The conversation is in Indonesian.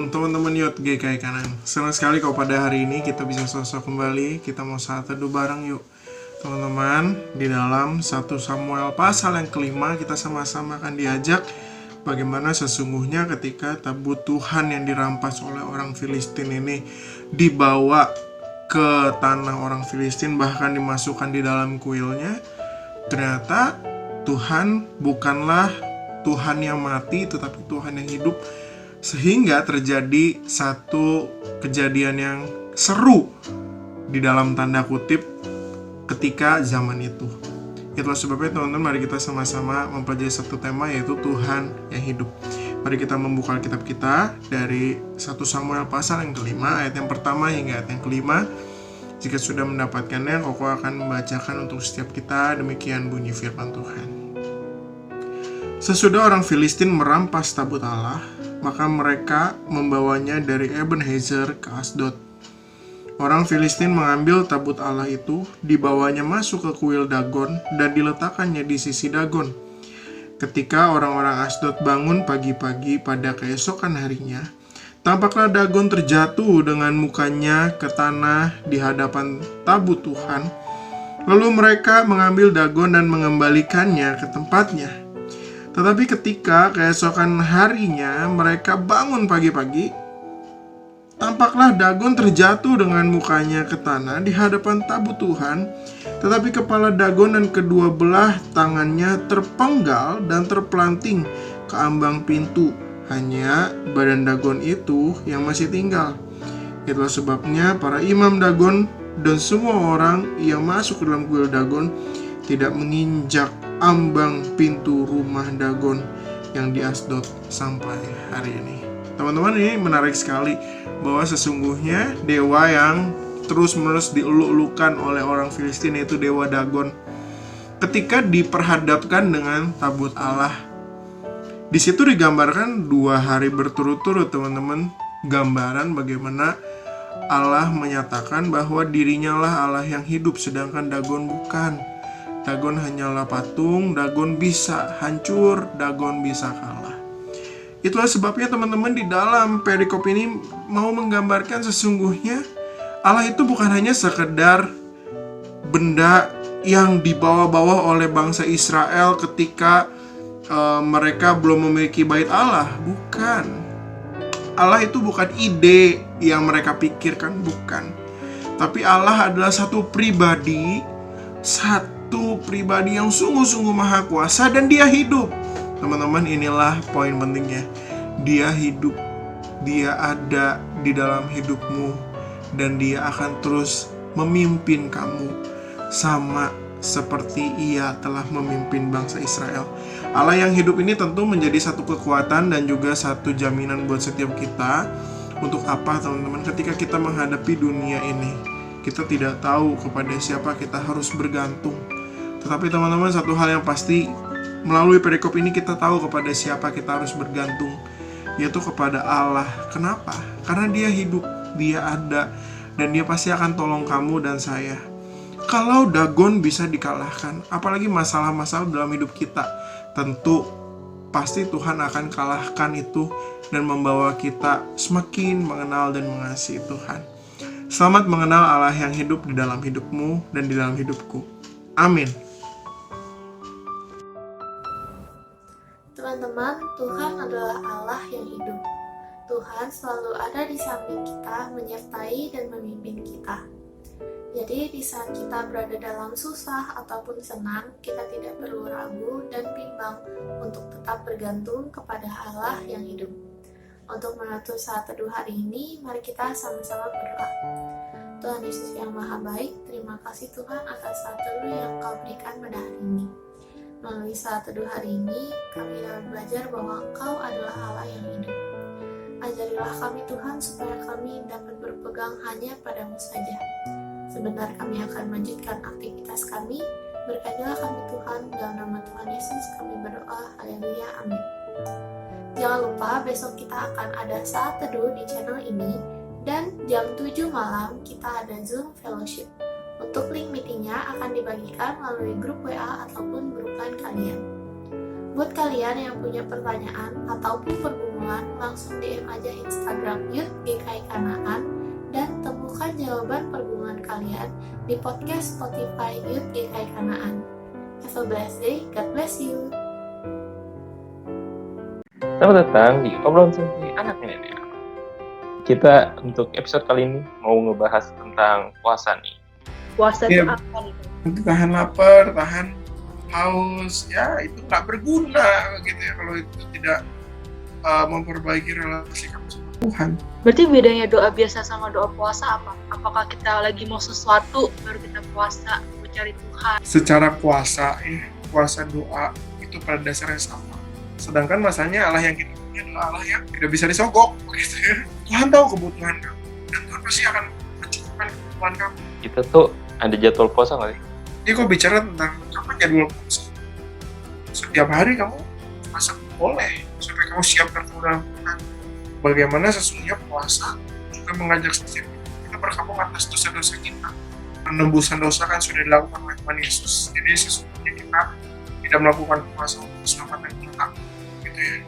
Shalom teman-teman Yot GKI Kanan. Senang sekali kalau pada hari ini kita bisa sosok kembali. Kita mau saat teduh bareng yuk teman-teman. Di dalam 1 Samuel pasal yang kelima, kita sama-sama akan diajak bagaimana sesungguhnya ketika tabut Tuhan yang dirampas oleh orang Filistin ini dibawa ke tanah orang Filistin, bahkan dimasukkan di dalam kuilnya. Ternyata Tuhan bukanlah Tuhan yang mati, tetapi Tuhan yang hidup. Sehingga terjadi satu kejadian yang seru di dalam tanda kutip ketika zaman itu. Itulah sebabnya teman-teman, mari kita sama-sama mempelajari satu tema, yaitu Tuhan yang hidup. Mari kita membuka kitab kita dari 1 Samuel pasal yang kelima, ayat yang pertama hingga ayat yang kelima. Jika sudah mendapatkannya, Koko akan membacakan untuk setiap kita. Demikian bunyi firman Tuhan. Sesudah orang Filistin merampas tabut Allah, maka mereka membawanya dari Ebenezer ke Asdod. Orang Filistin mengambil tabut Allah itu, dibawanya masuk ke kuil Dagon, dan diletakkannya di sisi Dagon. Ketika orang-orang Asdod bangun pagi-pagi pada keesokan harinya, tampaklah Dagon terjatuh dengan mukanya ke tanah di hadapan tabut Tuhan. Lalu mereka mengambil Dagon dan mengembalikannya ke tempatnya. Tetapi ketika keesokan harinya mereka bangun pagi-pagi, tampaklah Dagon terjatuh dengan mukanya ke tanah di hadapan tabut Tuhan. Tetapi kepala Dagon dan kedua belah tangannya terpenggal dan terpelanting ke ambang pintu. Hanya badan Dagon itu yang masih tinggal. Itulah sebabnya para imam Dagon dan semua orang yang masuk ke dalam kuil Dagon tidak menginjak ambang pintu rumah Dagon yang di Asdod sampai hari ini. Teman-teman, ini menarik sekali bahwa sesungguhnya dewa yang terus-menerus dieluk-elukan oleh orang Filistin, yaitu dewa Dagon, ketika diperhadapkan dengan tabut Allah, di situ digambarkan 2 hari berturut-turut, teman-teman, gambaran bagaimana Allah menyatakan bahwa dirinya lah Allah yang hidup, sedangkan Dagon bukan. Dagon hanyalah patung, Dagon bisa hancur, Dagon bisa kalah. Itulah sebabnya teman-teman, di dalam perikop ini mau menggambarkan sesungguhnya Allah itu bukan hanya sekedar benda yang dibawa-bawa oleh bangsa Israel ketika mereka belum memiliki bait Allah. Bukan. Allah itu bukan ide yang mereka pikirkan, bukan. Tapi Allah adalah satu pribadi yang sungguh-sungguh maha kuasa, dan dia hidup. Teman-teman, inilah poin pentingnya. Dia hidup, dia ada di dalam hidupmu, dan dia akan terus memimpin kamu sama seperti ia telah memimpin bangsa Israel. Allah yang hidup ini tentu menjadi satu kekuatan dan juga satu jaminan buat setiap kita. Untuk apa, teman-teman? Ketika kita menghadapi dunia ini, kita tidak tahu kepada siapa kita harus bergantung. Tetapi teman-teman, satu hal yang pasti, melalui perikop ini kita tahu kepada siapa kita harus bergantung, yaitu kepada Allah. Kenapa? Karena dia hidup, dia ada, dan dia pasti akan tolong kamu dan saya. Kalau Dagon bisa dikalahkan, apalagi masalah-masalah dalam hidup kita, tentu pasti Tuhan akan kalahkan itu dan membawa kita semakin mengenal dan mengasihi Tuhan. Selamat mengenal Allah yang hidup di dalam hidupmu dan di dalam hidupku. Amin. Teman-teman, Tuhan adalah Allah yang hidup. Tuhan selalu ada di samping kita, menyertai dan memimpin kita. Jadi di saat kita berada dalam susah ataupun senang, kita tidak perlu ragu dan bimbang untuk tetap bergantung kepada Allah yang hidup. Untuk menutup saat teduh hari ini, mari kita sama-sama berdoa. Tuhan Yesus yang Maha Baik, terima kasih Tuhan atas saat teduh yang Kau berikan pada hari ini. Melalui saat teduh hari ini, kami dapat belajar bahwa Engkau adalah Allah yang hidup. Ajarilah kami Tuhan supaya kami dapat berpegang hanya padamu saja. Sebentar kami akan melanjutkan aktivitas kami. Berkatilah kami Tuhan, dalam nama Tuhan Yesus kami berdoa. Haleluya, amin. Jangan lupa besok kita akan ada saat teduh di channel ini, dan jam 7 malam kita ada Zoom Fellowship. Untuk link meetingnya akan dibagikan melalui grup WA ataupun grup lain kalian. Buat kalian yang punya pertanyaan ataupun pergumulan pergumulan, langsung DM aja Instagram Youth GKI Kanaan dan temukan jawaban pergumulan kalian di podcast Spotify Youth GKI Kanaan. Have a blessed day, God bless you. Selamat datang di obrolan santai anak milenial. Kita untuk episode kali ini mau ngebahas tentang puasa nih. Puasa Iya. itu apa nih? Nanti tahan lapar, tahan haus, ya itu nggak berguna gitu ya kalau itu tidak memperbaiki relasi kamu sama Tuhan. Berarti bedanya doa biasa sama doa puasa apa? Apakah kita lagi mau sesuatu baru kita puasa mencari Tuhan? Secara kuasa doa itu pada dasarnya sama. Sedangkan masanya Allah yang kita punya adalah Allah yang tidak bisa disogok gitu ya. Tuhan tahu kebutuhan kamu dan Tuhan pasti akan mencukupkan kebutuhan kamu. Kita tuh ada jadwal puasa nggak sih? Jadi kok bicara tentang kapan jadwal puasa? Setiap hari kamu puasa boleh supaya kamu siap bertemu dengan Tuhan. Bagaimana sesungguhnya puasa juga mengajak setiap kita berkabung atas dosa-dosa kita. Penembusan dosa kan sudah dilakukan oleh Tuhan Yesus. Jadi sesungguhnya kita tidak melakukan puasa untuk keselamatan kita, gitu ya.